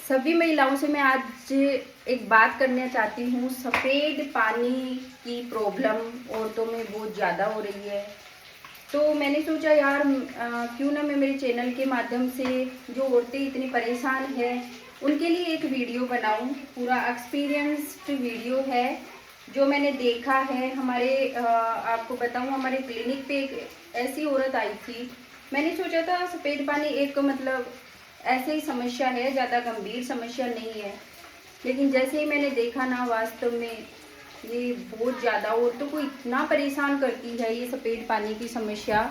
सभी महिलाओं से मैं आज एक बात करना चाहती हूँ। सफ़ेद पानी की प्रॉब्लम औरतों में बहुत ज़्यादा हो रही है। तो मैंने सोचा यार क्यों ना मैं मेरे चैनल के माध्यम से जो औरतें इतनी परेशान हैं उनके लिए एक वीडियो बनाऊं। पूरा एक्सपीरियंस्ड वीडियो है जो मैंने देखा है। आपको बताऊं, हमारे क्लिनिक पे एक ऐसी औरत आई थी। मैंने सोचा था सफ़ेद पानी एक ऐसे ही समस्या है, ज़्यादा गंभीर समस्या नहीं है, लेकिन जैसे ही मैंने देखा ना, वास्तव में ये बहुत ज़्यादा औरतों को इतना परेशान करती है ये सफ़ेद पानी की समस्या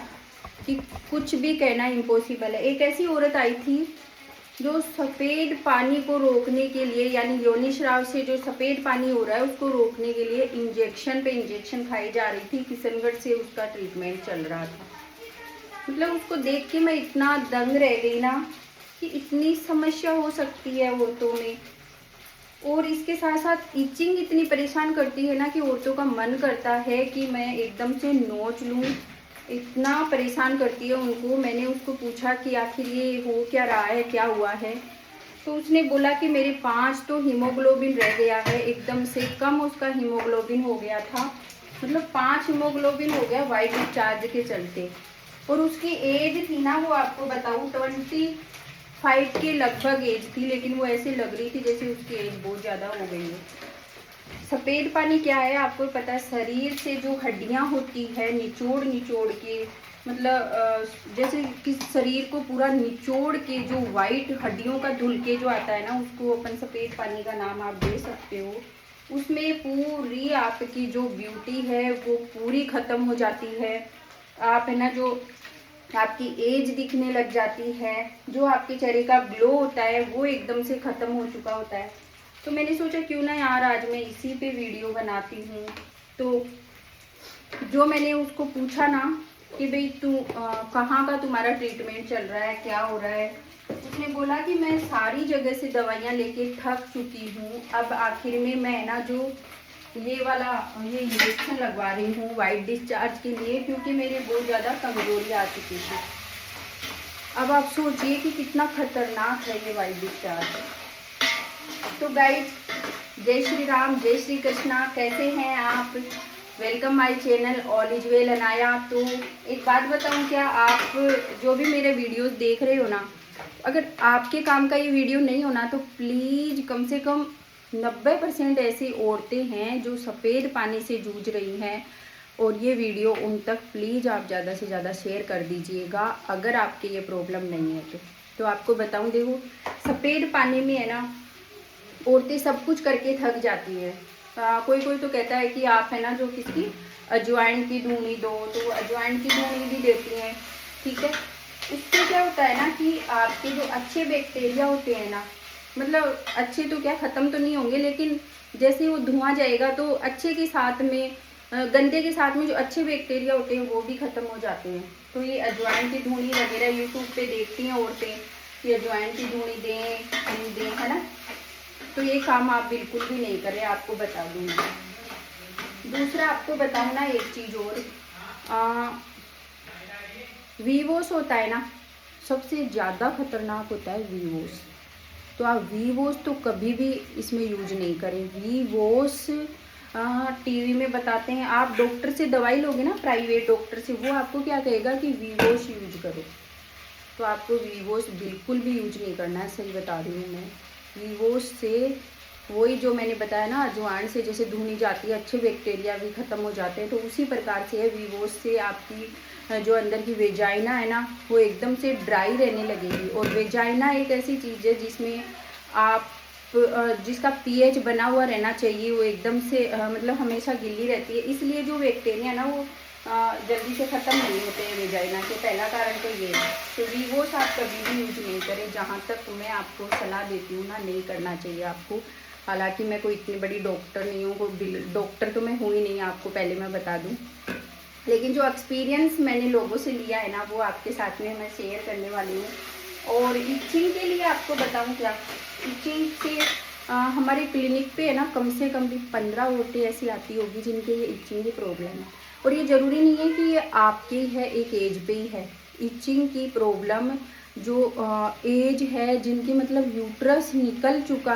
कि कुछ भी कहना इम्पॉसिबल है। एक ऐसी औरत आई थी जो सफ़ेद पानी को रोकने के लिए, यानी योनि स्राव से जो सफ़ेद पानी हो रहा है उसको रोकने के लिए इंजेक्शन पे इंजेक्शन खाई जा रही थी। किशनगढ़ से उसका ट्रीटमेंट चल रहा था। मतलब उसको देख के मैं इतना दंग रह गई ना कि इतनी समस्या हो सकती है औरतों में। और इसके साथ साथ इचिंग इतनी परेशान करती है ना कि औरतों का मन करता है कि मैं एकदम से नोच लूँ। इतना परेशान करती है उनको। मैंने उसको पूछा कि आखिर ये हो क्या रहा है, क्या हुआ है। तो उसने बोला कि मेरे 5 तो हीमोग्लोबिन रह गया है, एकदम से कम उसका हीमोग्लोबिन हो गया था। मतलब 5 हीमोग्लोबिन हो गया वाइट डिस्चार्ज के चलते। और उसकी एज थी ना, वो आपको बताऊँ 25 के लगभग एज थी, लेकिन वो ऐसे लग रही थी जैसे उसकी एज बहुत ज़्यादा हो गई है। सफ़ेद पानी क्या है आपको पता है? शरीर से जो हड्डियां होती है निचोड़ निचोड़ के, मतलब जैसे कि शरीर को पूरा निचोड़ के जो वाइट हड्डियों का धुल के जो आता है ना, उसको अपन सफ़ेद पानी का नाम आप दे सकते हो। उसमें पूरी आपकी जो ब्यूटी है वो पूरी ख़त्म हो जाती है। आप है ना, जो आपकी एज दिखने लग जाती है, जो आपके चेहरे का ग्लो होता है वो एकदम से ख़त्म हो चुका होता है। तो मैंने सोचा क्यों ना यार आज मैं इसी पे वीडियो बनाती हूँ। तो जो मैंने उसको पूछा ना कि भाई तू कहाँ का तुम्हारा ट्रीटमेंट चल रहा है, क्या हो रहा है, उसने बोला कि मैं सारी जगह से दवाइयाँ लेके थक चुकी हूँ। अब आखिर में मैं ना जो ये इंजेक्शन लगवा रही हूँ वाइट डिस्चार्ज के लिए, क्योंकि मेरे बहुत ज़्यादा कमजोरी आ चुकी थी। अब आप सोचिए कि कितना खतरनाक है ये वाइट डिस्चार्ज। तो गाइस, जय श्री राम, जय श्री कृष्णा। कैसे हैं आप? Welcome my channel all is well Anaya. तो एक बात बताऊं क्या, आप जो भी मेरे वीडियोस देख रहे हो ना, अगर आपके काम का ये वीडियो नहीं होना तो प्लीज़ कम से कम 90% ऐसी औरतें हैं जो सफ़ेद पानी से जूझ रही हैं, और ये वीडियो उन तक प्लीज़ आप ज़्यादा से ज़्यादा शेयर कर दीजिएगा अगर आपके ये प्रॉब्लम नहीं है तो आपको बताऊं, देखो सफ़ेद पानी में है ना, औरतें सब कुछ करके थक जाती है। कोई कोई तो कहता है कि आप है ना जो किसकी अजवाइन की धूनी दो, तो अजवाइन की धूनी भी देती हैं, ठीक है। उससे क्या होता है ना कि आपके जो अच्छे बैक्टीरिया होते हैं ना, मतलब अच्छे तो क्या, ख़त्म तो नहीं होंगे, लेकिन जैसे वो धुआं जाएगा तो अच्छे के साथ में गंदे के साथ में जो अच्छे बैक्टीरिया होते हैं वो भी ख़त्म हो जाते हैं। तो ये अजवाइन की धूनी वगैरह यूट्यूब पे देखती हैं औरतें कि अजवाइन की धूनी दें, हम दें, है ना। तो ये काम आप बिल्कुल भी नहीं करें, आपको बता दूँगी। दूसरा आपको बताऊँ ना एक चीज़ और, वीवोस होता है ना, सबसे ज़्यादा खतरनाक होता है वीवोस। तो आप वीवोस तो कभी भी इसमें यूज नहीं करें। वीवोस टीवी में बताते हैं, आप डॉक्टर से दवाई लोगे ना, प्राइवेट डॉक्टर से, वो आपको क्या कहेगा कि वीवोस यूज करो। तो आपको वीवोस बिल्कुल भी यूज नहीं करना है, सही बता रही हूँ मैं। वीवोस से वही जो मैंने बताया ना, अजवाइन से जैसे धुनी जाती है, अच्छे बैक्टीरिया भी ख़त्म हो जाते हैं, तो उसी प्रकार से है। वीवोस से आपकी जो अंदर की वेजाइना है ना, वो एकदम से ड्राई रहने लगेगी। और वेजाइना एक ऐसी चीज़ है जिसमें आप जिसका पीएच बना हुआ रहना चाहिए, वो एकदम से मतलब हमेशा गिल्ली रहती है, इसलिए जो बैक्टीरिया ना वो जल्दी से ख़त्म नहीं होते हैं वेजाइना के। पहला कारण तो ये है। तो वीवोस आप कभी भी यूज नहीं करें, जहाँ तक मैं आपको सलाह देती हूँ ना, नहीं करना चाहिए आपको। हालांकि मैं कोई इतनी बड़ी डॉक्टर नहीं हूँ, डॉक्टर तो मैं हूँ ही नहीं, आपको पहले मैं बता दूँ, लेकिन जो एक्सपीरियंस मैंने लोगों से लिया है ना, वो आपके साथ में मैं शेयर करने वाली हूँ। और इचिंग के लिए आपको बताऊँ क्या, इचिंग से हमारे क्लिनिक पे है ना, कम से कम भी 15 औरतें ऐसी आती होगी जिनके ये इचिंग की प्रॉब्लम है। और ये ज़रूरी नहीं है कि ये आपकी है, एक एज पे ही है। इचिंग की प्रॉब्लम जो एज है, जिनकी मतलब यूट्रस निकल चुका,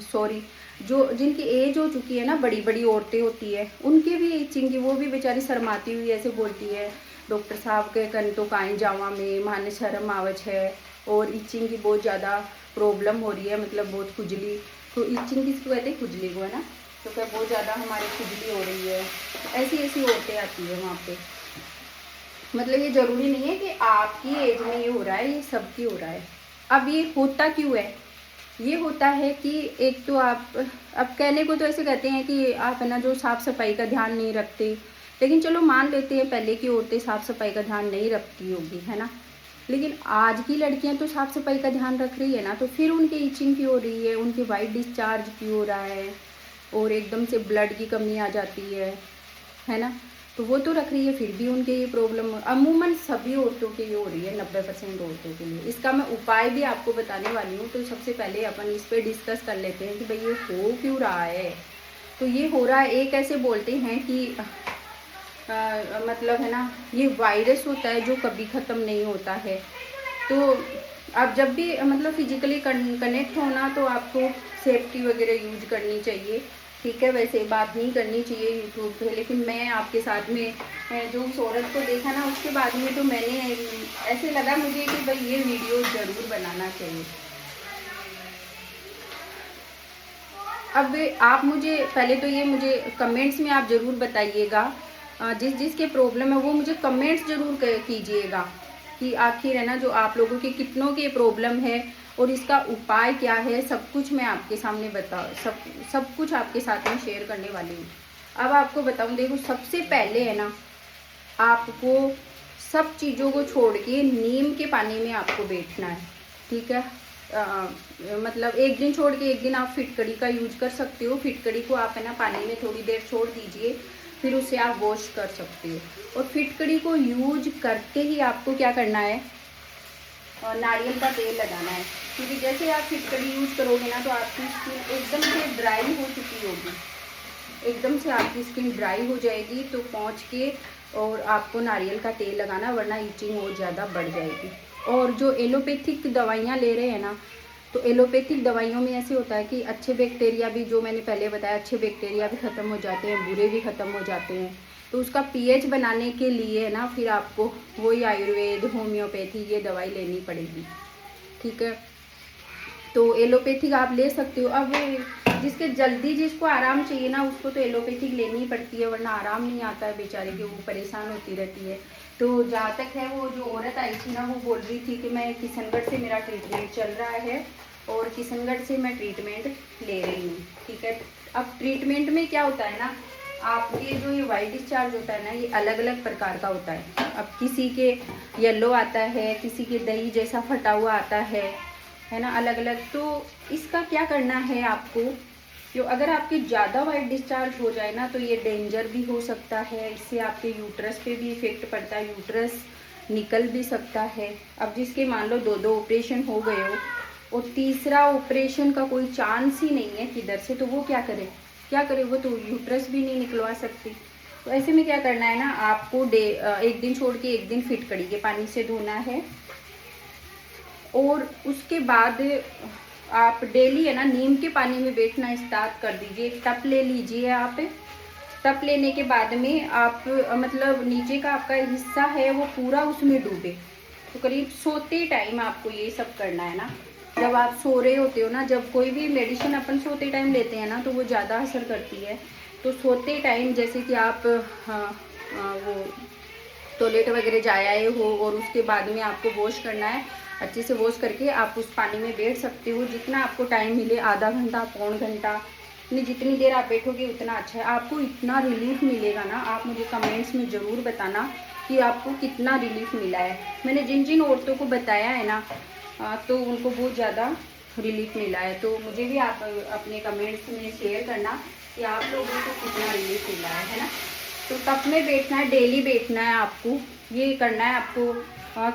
सॉरी, जो जिनकी एज हो चुकी है ना, बड़ी बड़ी औरतें होती है, उनके भी इचिंग की, वो भी बेचारी शर्माती हुई ऐसे बोलती है, डॉक्टर साहब के कन तो काई जावा में माने शर्म आवच है, और इचिंग की बहुत ज़्यादा प्रॉब्लम हो रही है, मतलब बहुत खुजली। तो इचिंग किसको कहते हैं? खुजली को, है ना। तो क्या बहुत ज़्यादा हमारी खुजली हो रही है, ऐसी ऐसी औरतें आती है वहाँ पे। मतलब ये ज़रूरी नहीं है कि आपकी एज में ये हो रहा है, ये सबकी हो रहा है। अब ये होता क्यों है? ये होता है कि एक तो आप, अब कहने को तो ऐसे कहते हैं कि आप है ना जो साफ़ सफाई का ध्यान नहीं रखते, लेकिन चलो मान लेते हैं पहले की औरतें साफ़ सफाई का ध्यान नहीं रखती होगी, है ना। लेकिन आज की लड़कियां तो साफ़ सफाई का ध्यान रख रही है ना, तो फिर उनके इचिंग क्यों हो रही है, उनके वाइट डिस्चार्ज क्यों हो रहा है, और एकदम से ब्लड की कमी आ जाती है ना। तो वो तो रख रही है, फिर भी उनके ये प्रॉब्लम अमूमन सभी औरतों के ये हो रही है, 90% औरतों के लिए। इसका मैं उपाय भी आपको बताने वाली हूँ। तो सबसे पहले अपन इस पर डिस्कस कर लेते हैं कि भाई ये हो क्यों रहा है। तो ये हो रहा है, एक ऐसे बोलते हैं कि मतलब है ना, ये वायरस होता है जो कभी ख़त्म नहीं होता है। तो आप जब भी मतलब फिजिकली कनेक्ट होना, तो आपको सेफ्टी वगैरह यूज करनी चाहिए, ठीक है। वैसे बात नहीं करनी चाहिए यूट्यूब पे, लेकिन मैं आपके साथ में जो उस औरत को देखा ना, उसके बाद में तो मैंने ऐसे लगा मुझे कि भाई ये वीडियो ज़रूर बनाना चाहिए। अब आप मुझे पहले तो ये मुझे कमेंट्स में आप ज़रूर बताइएगा, जिस जिसके प्रॉब्लम है वो मुझे कमेंट्स ज़रूर कीजिएगा कि आखिर है ना जो आप लोगों के कितनों के प्रॉब्लम है और इसका उपाय क्या है। सब कुछ मैं आपके सामने सब कुछ आपके साथ में शेयर करने वाली हूँ। अब आपको बताऊँ, देखो सबसे पहले है ना, आपको सब चीज़ों को छोड़ के नीम के पानी में आपको बैठना है, ठीक है। मतलब एक दिन छोड़ के एक दिन आप फिटकड़ी का यूज कर सकते हो। फिटकड़ी को आप है ना पानी में थोड़ी देर छोड़ दीजिए, फिर उसे आप वॉश कर सकते हो। और फिटकड़ी को यूज करते ही आपको क्या करना है, नारियल का तेल लगाना है, क्योंकि जैसे आप फिटकड़ी यूज करोगे ना, तो आपकी स्किन एकदम से ड्राई हो चुकी होगी, एकदम से आपकी स्किन ड्राई हो जाएगी। तो पहुँच के और आपको नारियल का तेल लगाना, वरना इचिंग और ज़्यादा बढ़ जाएगी। और जो एलोपैथिक दवाइयाँ ले रहे हैं ना, तो एलोपैथिक दवाइयों में ऐसे होता है कि अच्छे बैक्टीरिया भी, जो मैंने पहले बताया, अच्छे बैक्टीरिया भी ख़त्म हो जाते हैं, बुरे भी ख़त्म हो जाते हैं। तो उसका पीएच बनाने के लिए ना, फिर आपको वही आयुर्वेद, होम्योपैथी ये दवाई लेनी पड़ेगी, ठीक है। तो एलोपैथिक आप ले सकते हो। अब जिसके जल्दी, जिसको आराम चाहिए ना, उसको तो एलोपैथिक लेनी ही पड़ती है, वरना आराम नहीं आता है बेचारे की, वो परेशान होती रहती है। तो जहाँ तक है, वो जो औरत आई थी ना, वो बोल रही थी कि मैं किशनगढ़ से मेरा ट्रीटमेंट चल रहा है और किशनगढ़ से मैं ट्रीटमेंट ले रही हूँ, ठीक है। अब ट्रीटमेंट में क्या होता है ना, आपके जो ये वाइट डिस्चार्ज होता है ना, ये अलग अलग प्रकार का होता है। अब किसी के येलो आता है, किसी के दही जैसा फटा हुआ आता है ना, अलग अलग। तो इसका क्या करना है आपको, जो अगर आपके ज़्यादा वाइट डिस्चार्ज हो जाए ना, तो ये डेंजर भी हो सकता है। इससे आपके यूट्रस पे भी इफेक्ट पड़ता है, यूट्रस निकल भी सकता है। अब जिसके मान लो 2-2 ऑपरेशन हो गए हो और तीसरा ऑपरेशन का कोई चांस ही नहीं है किधर से, तो वो क्या करे, वो तो यूट्रस भी नहीं निकलवा सकती। तो ऐसे में क्या करना है ना, आपको एक दिन छोड़ के एक दिन फिटकड़ी के पानी से धोना है। और उसके बाद आप डेली है ना नीम के पानी में बैठना स्टार्ट कर दीजिए। एक टप ले लीजिए आप। टप लेने के बाद में आप मतलब नीचे का आपका हिस्सा है वो पूरा उसमें डूबे। तो करीब सोते टाइम आपको ये सब करना है ना। जब आप सो रहे होते हो ना, जब कोई भी मेडिसिन अपन सोते टाइम लेते हैं ना, तो वो ज़्यादा असर करती है। तो सोते टाइम जैसे कि आप वो टॉयलेट वगैरह जा आए हो और उसके बाद में आपको वॉश करना है, अच्छे से वॉश करके आप उस पानी में बैठ सकते हो। जितना आपको टाइम मिले, आधा घंटा, पौन घंटा, जितनी देर आप बैठोगे उतना अच्छा है। आपको इतना रिलीफ मिलेगा ना, आप मुझे कमेंट्स में ज़रूर बताना कि आपको कितना रिलीफ मिला है। मैंने जिन जिन औरतों को बताया है ना, तो उनको बहुत ज़्यादा रिलीफ मिला है। तो मुझे भी आप अपने कमेंट्स में शेयर करना कि आप लोगों को कितना रिलीफ मिला है ना। तो टप में बैठना है, डेली बैठना है आपको, ये करना है आपको।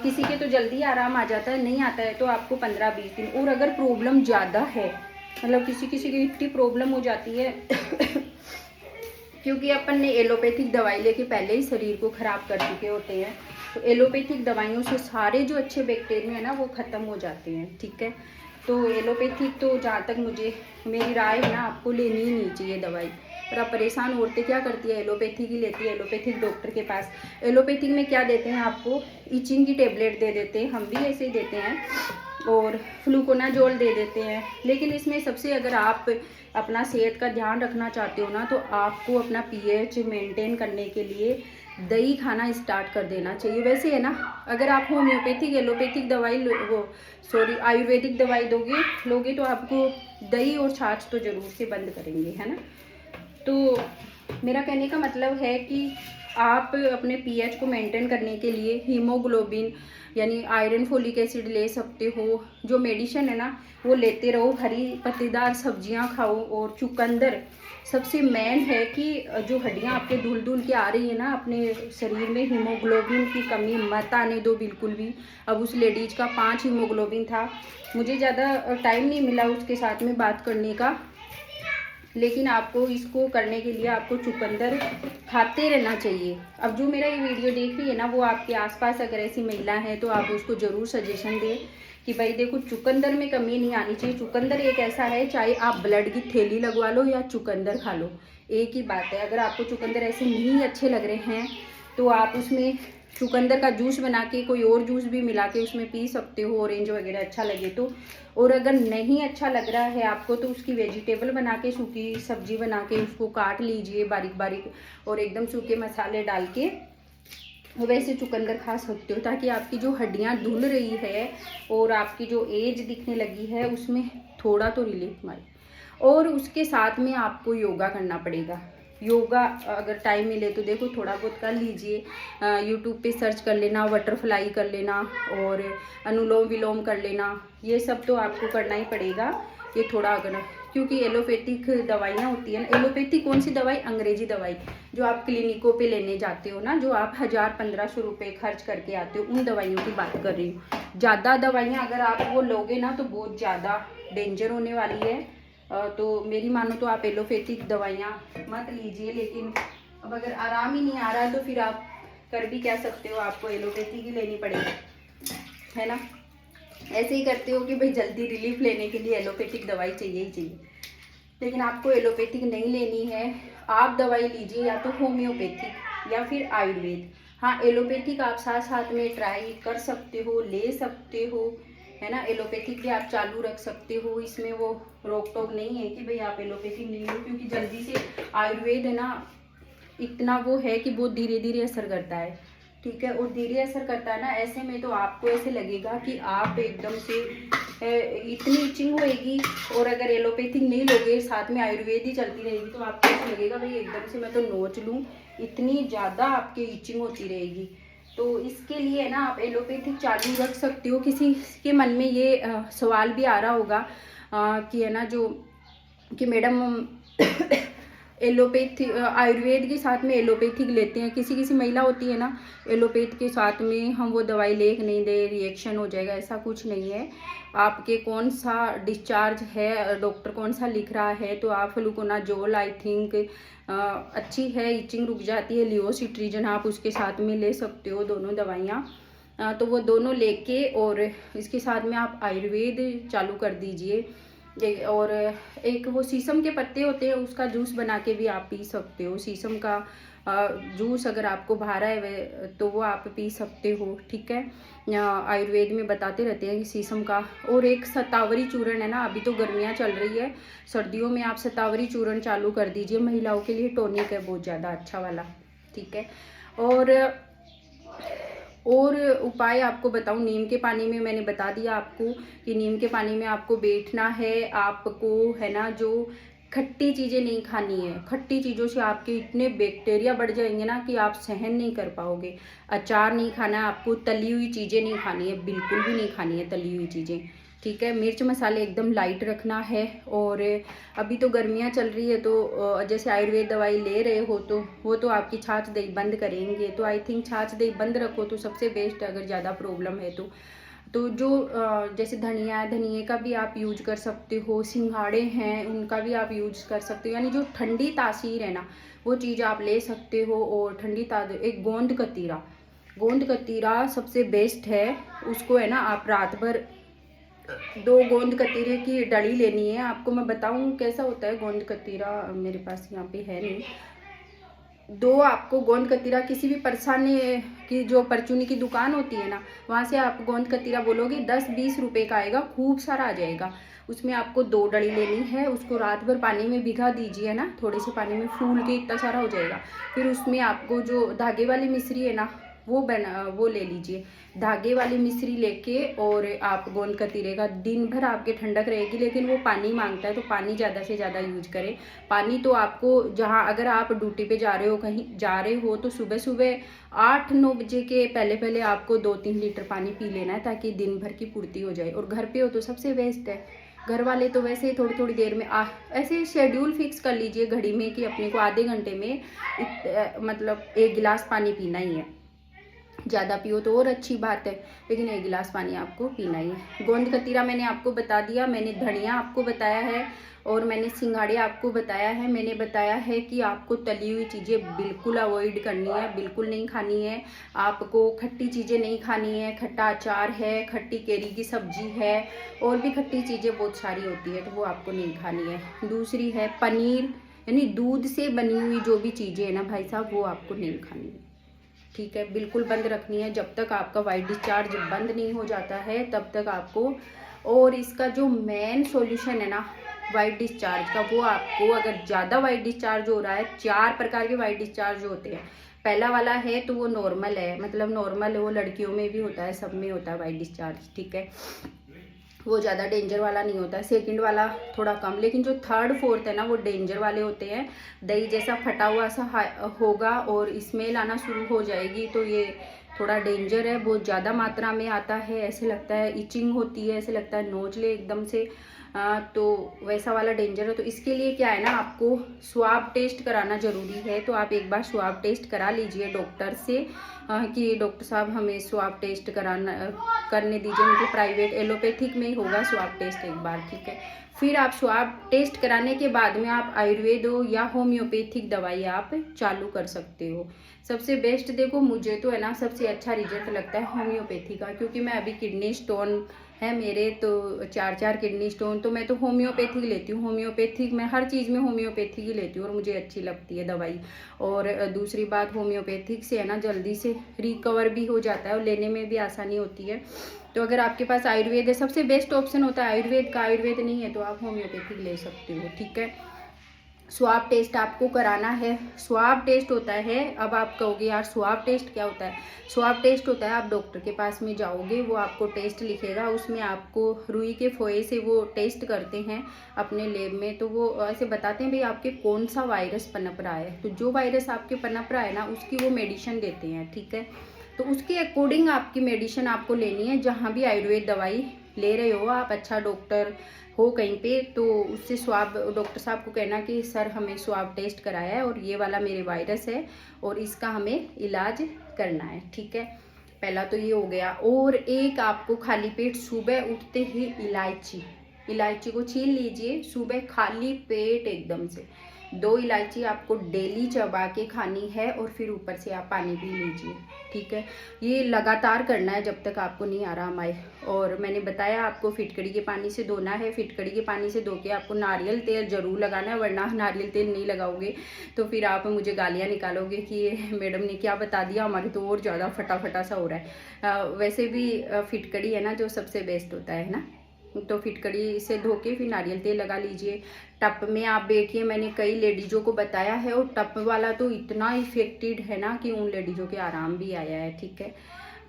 किसी के तो जल्दी आराम आ जाता है, नहीं आता है तो आपको 15-20 दिन। और अगर प्रॉब्लम ज़्यादा है, मतलब किसी किसी की इतनी प्रॉब्लम हो जाती है क्योंकि अपन ने एलोपैथिक दवाई लेके पहले ही शरीर को ख़राब कर चुके होते हैं, तो एलोपैथिक दवाइयों से सारे जो अच्छे बैक्टीरिया है ना वो ख़त्म हो जाते हैं, ठीक है। तो एलोपैथिक तो जहाँ तक मुझे मेरी राय है ना, आपको लेनी ही नहीं चाहिए दवाई। और अब परेशान औरतें क्या करती है, एलोपैथिक ही लेती है, एलोपैथिक डॉक्टर के पास। एलोपैथिक में क्या देते हैं आपको, इचिंग की टेबलेट दे देते हैं, हम भी ऐसे ही देते हैं, और फ्लूकोनाजोल दे देते हैं। लेकिन इसमें सबसे, अगर आप अपना सेहत का ध्यान रखना चाहते हो ना, तो आपको अपना पीएच मेंटेन करने के लिए दही खाना स्टार्ट कर देना चाहिए। वैसे है ना, अगर आप होम्योपैथिक एलोपैथिक दवाई आयुर्वेदिक दवाई लोगे तो आपको दही और छाछ तो ज़रूर से बंद करेंगे, है ना। तो मेरा कहने का मतलब है कि आप अपने पीएच को मेंटेन करने के लिए हीमोग्लोबिन यानी आयरन, फोलिक एसिड ले सकते हो। जो मेडिसिन है ना वो लेते रहो, हरी पत्तेदार सब्जियां खाओ, और चुकंदर सबसे मेन है कि जो हड्डियां आपके धुल धुल के आ रही है ना अपने शरीर में, हीमोग्लोबिन की कमी मत आने दो बिल्कुल भी। अब उस लेडीज का 5 हीमोग्लोबिन था, मुझे ज़्यादा टाइम नहीं मिला उसके साथ में बात करने का, लेकिन आपको इसको करने के लिए आपको चुकंदर खाते रहना चाहिए। अब जो मेरा ये वीडियो देख रही है ना, वो आपके आसपास अगर ऐसी महिला है तो आप उसको ज़रूर सजेशन दें कि भाई देखो, चुकंदर में कमी नहीं आनी चाहिए। चुकंदर एक ऐसा है, चाहे आप ब्लड की थैली लगवा लो या चुकंदर खा लो, एक ही बात है। अगर आपको चुकंदर ऐसे नहीं अच्छे लग रहे हैं तो आप उसमें चुकंदर का जूस बना के कोई और जूस भी मिला के उसमें पी सकते हो, ऑरेंज वगैरह अच्छा लगे तो। और अगर नहीं अच्छा लग रहा है आपको तो उसकी वेजिटेबल बना के, सूखी सब्जी बना के उसको काट लीजिए बारीक बारीक, और एकदम सूखे मसाले डाल के वैसे चुकंदर खा सकते हो, ताकि आपकी जो हड्डियां धुल रही है और आपकी जो एज दिखने लगी है उसमें थोड़ा तो रिलीफ मिले। और उसके साथ में आपको योगा करना पड़ेगा। योगा अगर टाइम मिले तो देखो थोड़ा बहुत कर लीजिए, यूट्यूब पे सर्च कर लेना, बटरफ्लाई कर लेना और अनुलोम विलोम कर लेना, ये सब तो आपको करना ही पड़ेगा। ये थोड़ा अगर, क्योंकि एलोपैथिक दवाइयाँ होती हैं ना, एलोपैथिक कौन सी दवाई, अंग्रेजी दवाई जो आप क्लिनिकों पे लेने जाते हो ना, जो आप 1000-1500 रुपये खर्च करके आते हो, उन दवाइयों की बात कर रही हूँ। ज़्यादा दवाइयाँ अगर आप वो लोगे ना तो बहुत ज़्यादा डेंजर होने वाली है। तो मेरी मानो तो आप एलोपैथिक दवाइयाँ मत लीजिए। लेकिन अब अगर आराम ही नहीं आ रहा है तो फिर आप कर भी क्या सकते हो, आपको एलोपैथिक ही लेनी पड़ेगी, है ना। ऐसे ही करते हो कि भाई जल्दी रिलीफ लेने के लिए एलोपैथिक दवाई चाहिए ही चाहिए, लेकिन आपको एलोपैथिक नहीं लेनी है। आप दवाई लीजिए या तो होम्योपैथिक या फिर आयुर्वेद। हाँ, एलोपैथिक आप साथ साथ में ट्राई कर सकते हो, ले सकते हो, है ना। एलोपैथिक भी आप चालू रख सकते हो, इसमें वो रोक टोक नहीं है कि भाई आप एलोपैथिक नहीं लो, क्योंकि जल्दी से आयुर्वेद है ना इतना वो है कि बहुत धीरे धीरे असर करता है, ठीक है। और धीरे असर करता है ना, ऐसे में तो आपको ऐसे लगेगा कि आप एकदम से इतनी इचिंग होएगी। और अगर एलोपैथिक नहीं लोगे, साथ में आयुर्वेद ही चलती रहेगी, तो आपको ऐसा लगेगा भाई एकदम से मैं तो नोच लूँ, इतनी ज़्यादा आपकी इचिंग होती रहेगी। तो इसके लिए ना आप एलोपैथिक चालू रख सकते हो। किसी के मन में ये सवाल भी आ रहा होगा कि है ना, जो कि मैडम एलोपैथी आयुर्वेद के साथ में एलोपैथिक लेते हैं, किसी किसी महिला होती है ना, एलोपैथ के साथ में हम वो दवाई ले नहीं दे, रिएक्शन हो जाएगा, ऐसा कुछ नहीं है। आपके कौन सा डिस्चार्ज है, डॉक्टर कौन सा लिख रहा है, तो आप फ्लूकोनाजोल आई थिंक अच्छी है, इचिंग रुक जाती है, लियोसिट्रीजन आप उसके साथ में ले सकते हो, दोनों दवाइयाँ। तो वो दोनों लेके और इसके साथ में आप आयुर्वेद चालू कर दीजिए। और एक वो शीशम के पत्ते होते हैं, उसका जूस बना के भी आप पी सकते हो। शीशम का जूस अगर आपको भा रहा है तो वो आप पी सकते हो, ठीक है। आयुर्वेद में बताते रहते हैं कि शीशम का। और एक शतावरी चूर्ण है ना, अभी तो गर्मियाँ चल रही है, सर्दियों में आप शतावरी चूर्ण चालू कर दीजिए, महिलाओं के लिए टॉनिक है बहुत ज़्यादा अच्छा वाला, ठीक है। और उपाय आपको बताऊं, नीम के पानी में मैंने बता दिया आपको कि नीम के पानी में आपको बैठना है, आपको है ना जो खट्टी चीज़ें नहीं खानी है। खट्टी चीज़ों से आपके इतने बैक्टीरिया बढ़ जाएंगे ना कि आप सहन नहीं कर पाओगे। अचार नहीं खाना है आपको, तली हुई चीज़ें नहीं खानी है, बिल्कुल भी नहीं खानी है तली हुई चीज़ें, ठीक है। मिर्च मसाले एकदम लाइट रखना है। और अभी तो गर्मियाँ चल रही है, तो जैसे आयुर्वेद दवाई ले रहे हो तो वो तो आपकी छाछ दही बंद करेंगे, तो आई थिंक छाछ दही बंद रखो तो सबसे बेस्ट, अगर ज़्यादा प्रॉब्लम है तो जो जैसे धनिए का भी आप यूज कर सकते हो, सिंघाड़े हैं उनका भी आप यूज कर सकते हो, यानी जो ठंडी तासीर है ना वो चीज़ आप ले सकते हो। और ठंडी एक गोंद कतीरा, गोंद कतीरा सबसे बेस्ट है। उसको है ना आप रात भर 2 गोंद कतीरे की डली लेनी है। आपको मैं बताऊं कैसा होता है गोंद कतीरा, मेरे पास यहाँ पे है नहीं। 2 आपको गोंद कतीरा किसी भी परसाने की जो परचूनी की दुकान होती है ना, वहाँ से आप गोंद कतीरा बोलोगे 10-20 रुपए का आएगा, खूब सारा आ जाएगा। उसमें आपको 2 डली लेनी है। उसको रात भर पानी में भिगा दीजिए ना, थोड़े से पानी में फूल के इतना सारा हो जाएगा। फिर उसमें आपको जो धागे वाली मिश्री है ना, वो ले लीजिए। धागे वाली मिश्री लेके और आप गोंद कतीरे का दिन भर आपके ठंडक रहेगी, लेकिन वो पानी मांगता है तो पानी ज़्यादा से ज़्यादा यूज करें। पानी तो आपको जहाँ अगर आप ड्यूटी पे जा रहे हो, कहीं जा रहे हो, तो सुबह सुबह 8-9 बजे के पहले पहले आपको 2-3 लीटर पानी पी लेना है, ताकि दिन भर की पूर्ति हो जाए। और घर पे हो तो सबसे बेस्ट है। घर वाले तो वैसे ही थोड़ी थोड़ी देर में ऐसे शेड्यूल फिक्स कर लीजिए घड़ी में कि अपने को आधे घंटे में मतलब 1 गिलास पानी पीना ही है। ज़्यादा पियो तो और अच्छी बात है, लेकिन 1 गिलास पानी आपको पीना ही है। गोंद कतीरा मैंने आपको बता दिया, मैंने धनिया आपको बताया है, और मैंने सिंघाड़े आपको बताया है। मैंने बताया है कि आपको तली हुई चीज़ें बिल्कुल अवॉइड करनी है, बिल्कुल नहीं खानी है। आपको खट्टी चीज़ें नहीं खानी है। खट्टा अचार है, खट्टी केरी की सब्जी है, और भी खट्टी चीज़ें बहुत सारी होती है, तो वो आपको नहीं खानी है। दूसरी है पनीर, यानी दूध से बनी हुई जो भी चीज़ें है ना भाई साहब, वो आपको नहीं खानी है। ठीक है, बिल्कुल बंद रखनी है। जब तक आपका वाइट डिस्चार्ज बंद नहीं हो जाता है तब तक आपको। और इसका जो मेन सॉल्यूशन है ना वाइट डिस्चार्ज का, वो आपको अगर ज़्यादा वाइट डिस्चार्ज हो रहा है, 4 प्रकार के वाइट डिस्चार्ज होते हैं। पहला वाला है तो वो नॉर्मल है, मतलब नॉर्मल है, वो लड़कियों में भी होता है, सब में होता है वाइट डिस्चार्ज। ठीक है, वो ज़्यादा डेंजर वाला नहीं होता है। सेकंड वाला थोड़ा कम, लेकिन जो 3rd 4th है ना, वो डेंजर वाले होते हैं। दही जैसा फटा हुआ सा होगा और स्मेल आना शुरू हो जाएगी, तो ये थोड़ा डेंजर है। बहुत ज़्यादा मात्रा में आता है, ऐसे लगता है इचिंग होती है, ऐसे लगता है नोच ले एकदम से। तो वैसा वाला डेंजर है। तो इसके लिए क्या है ना, आपको स्वाब टेस्ट कराना ज़रूरी है। तो आप एक बार स्वाब टेस्ट करा लीजिए डॉक्टर से, कि डॉक्टर साहब हमें स्वाब टेस्ट करने दीजिए। मतलब प्राइवेट एलोपैथिक में ही होगा स्वाब टेस्ट एक बार। ठीक है, फिर आप स्वाब टेस्ट कराने के बाद में आप आयुर्वेद या होम्योपैथिक दवाई आप चालू कर सकते हो। सबसे बेस्ट देखो, मुझे तो है ना सबसे अच्छा रिजल्ट लगता है होम्योपैथी का, क्योंकि मैं अभी किडनी स्टोन है मेरे, तो 4 किडनी स्टोन, तो मैं तो होम्योपैथिक लेती हूँ। होम्योपैथिक मैं हर चीज़ में होम्योपैथिक ही लेती हूँ, और मुझे अच्छी लगती है दवाई। और दूसरी बात, होम्योपैथिक से है ना जल्दी से रिकवर भी हो जाता है और लेने में भी आसानी होती है। तो अगर आपके पास आयुर्वेद है, सबसे बेस्ट ऑप्शन होता है आयुर्वेद का। आयुर्वेद नहीं है तो आप होम्योपैथिक ले सकते हो। ठीक है, स्वाब टेस्ट आपको कराना है। स्वाब टेस्ट होता है, अब आप कहोगे यार स्वाब टेस्ट क्या होता है। स्वाब टेस्ट होता है, आप डॉक्टर के पास में जाओगे, वो आपको टेस्ट लिखेगा, उसमें आपको रुई के फोए से वो टेस्ट करते हैं अपने लैब में। तो वो ऐसे बताते हैं भाई आपके कौन सा वायरस पनप रहा है, तो जो वायरस आपके पनप रहा है ना, उसकी वो मेडिसिन देते हैं। ठीक है, तो उसके अकॉर्डिंग आपकी मेडिसिन आपको लेनी है। जहाँ भी आयुर्वेद दवाई ले रहे हो आप, अच्छा डॉक्टर हो कहीं पे, तो उससे स्वाब, डॉक्टर साहब को कहना कि सर हमें स्वाब टेस्ट कराया है और ये वाला मेरे वायरस है और इसका हमें इलाज करना है। ठीक है, पहला तो ये हो गया। और एक आपको खाली पेट सुबह उठते ही इलायची को छील लीजिए सुबह खाली पेट एकदम से। 2 इलायची आपको डेली चबा के खानी है, और फिर ऊपर से आप पानी पी लीजिए। ठीक है, ये लगातार करना है जब तक आपको नहीं आराम आए। और मैंने बताया आपको फिटकड़ी के पानी से धोना है। फिटकड़ी के पानी से धो के आपको नारियल तेल जरूर लगाना है, वरना नारियल तेल नहीं लगाओगे तो फिर आप मुझे गालियाँ निकालोगे कि ये मैडम ने क्या बता दिया, हमारे तो और ज़्यादा फटा सा हो रहा है। वैसे भी फिटकड़ी है ना जो सबसे बेस्ट होता है ना, तो फिटकड़ी से धो के फिर नारियल तेल लगा लीजिए। टप में आप बैठिए, मैंने कई लेडीज़ों को बताया है, और टप वाला तो इतना इफेक्टिव है ना कि उन लेडीज़ों के आराम भी आया है। ठीक है,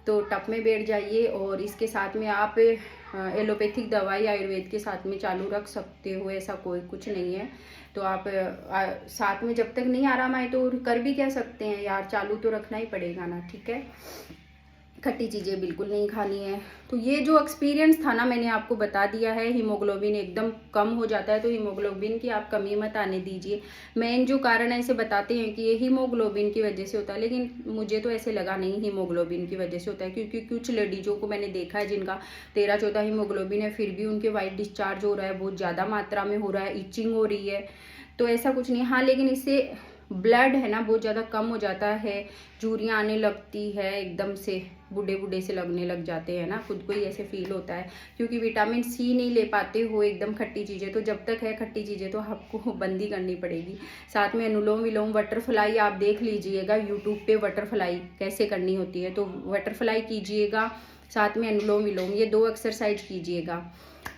तो टप में बैठ जाइए, और इसके साथ में आप एलोपैथिक दवाई आयुर्वेद के साथ में चालू रख सकते हो, ऐसा कोई कुछ नहीं है। तो आप साथ में जब तक नहीं आराम आए तो कर भी क्या सकते हैं यार, चालू तो रखना ही पड़ेगा ना। ठीक है, खट्टी चीज़ें बिल्कुल नहीं खानी है। तो ये जो एक्सपीरियंस था ना, मैंने आपको बता दिया है। हीमोग्लोबिन एकदम कम हो जाता है, तो हीमोग्लोबिन की आप कमी मत आने दीजिए। मेन जो कारण ऐसे बताते हैं कि ये हीमोग्लोबिन की वजह से होता है, लेकिन मुझे तो ऐसे लगा नहीं हीमोग्लोबिन की वजह से होता है, क्योंकि कुछ लेडीज़ों को मैंने देखा है जिनका 13-14 हीमोग्लोबिन है, फिर भी उनके वाइट डिस्चार्ज हो रहा है, बहुत ज़्यादा मात्रा में हो रहा है, इचिंग हो रही है। तो ऐसा कुछ नहीं। हाँ, लेकिन इससे ब्लड है ना बहुत ज़्यादा कम हो जाता है, झुर्रियाँ आने लगती है, एकदम से बूढ़े से लगने लग जाते हैं ना, खुद को ही ऐसे फील होता है, क्योंकि विटामिन सी नहीं ले पाते हो एकदम खट्टी चीज़ें। तो जब तक है खट्टी चीज़ें तो आपको बंद ही करनी पड़ेगी। साथ में अनुलोम विलोम बटरफ्लाई आप देख लीजिएगा यूट्यूब पे, बटरफ्लाई कैसे करनी होती है, तो बटरफ्लाई कीजिएगा, साथ में अनुलोम विलोम, ये 2 एक्सरसाइज कीजिएगा।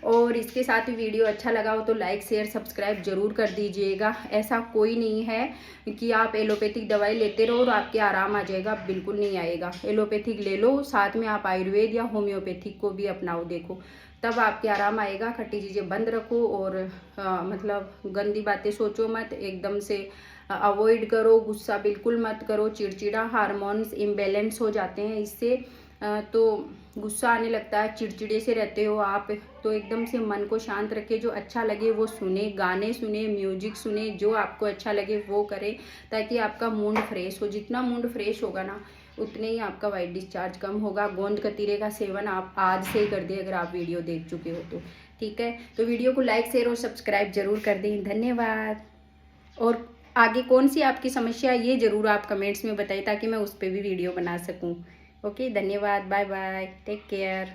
और इसके साथ ही वीडियो अच्छा लगा हो तो लाइक शेयर सब्सक्राइब जरूर कर दीजिएगा। ऐसा कोई नहीं है कि आप एलोपैथिक दवाई लेते रहो और आपके आराम आ जाएगा, बिल्कुल नहीं आएगा। एलोपैथिक ले लो, साथ में आप आयुर्वेद या होम्योपैथिक को भी अपनाओ, देखो तब आपके आराम आएगा। खट्टी चीज़ें बंद रखो और मतलब गंदी बातें सोचो मत, एकदम से अवॉइड करो, गुस्सा बिल्कुल मत करो, चिड़चिड़ा, हार्मोन्स इम्बैलेंस हो जाते हैं इससे, तो गुस्सा आने लगता है, चिड़चिड़े से रहते हो आप, तो एकदम से मन को शांत रखे, जो अच्छा लगे वो सुने, गाने सुने, म्यूजिक सुने, जो आपको अच्छा लगे वो करें, ताकि आपका मूड फ्रेश हो। जितना मूड फ्रेश होगा ना उतने ही आपका वाइट डिस्चार्ज कम होगा। गोंद कतीरे का सेवन आप आज से ही कर दें अगर आप वीडियो देख चुके हो तो, ठीक है। तो वीडियो को लाइक शेयर और सब्सक्राइब जरूर कर दें, धन्यवाद। और आगे कौन सी आपकी समस्या है ये ज़रूर आप कमेंट्स में बताइए, ताकि मैं उस पर भी वीडियो बना सकूं। ओके, धन्यवाद, बाय बाय, टेक केयर।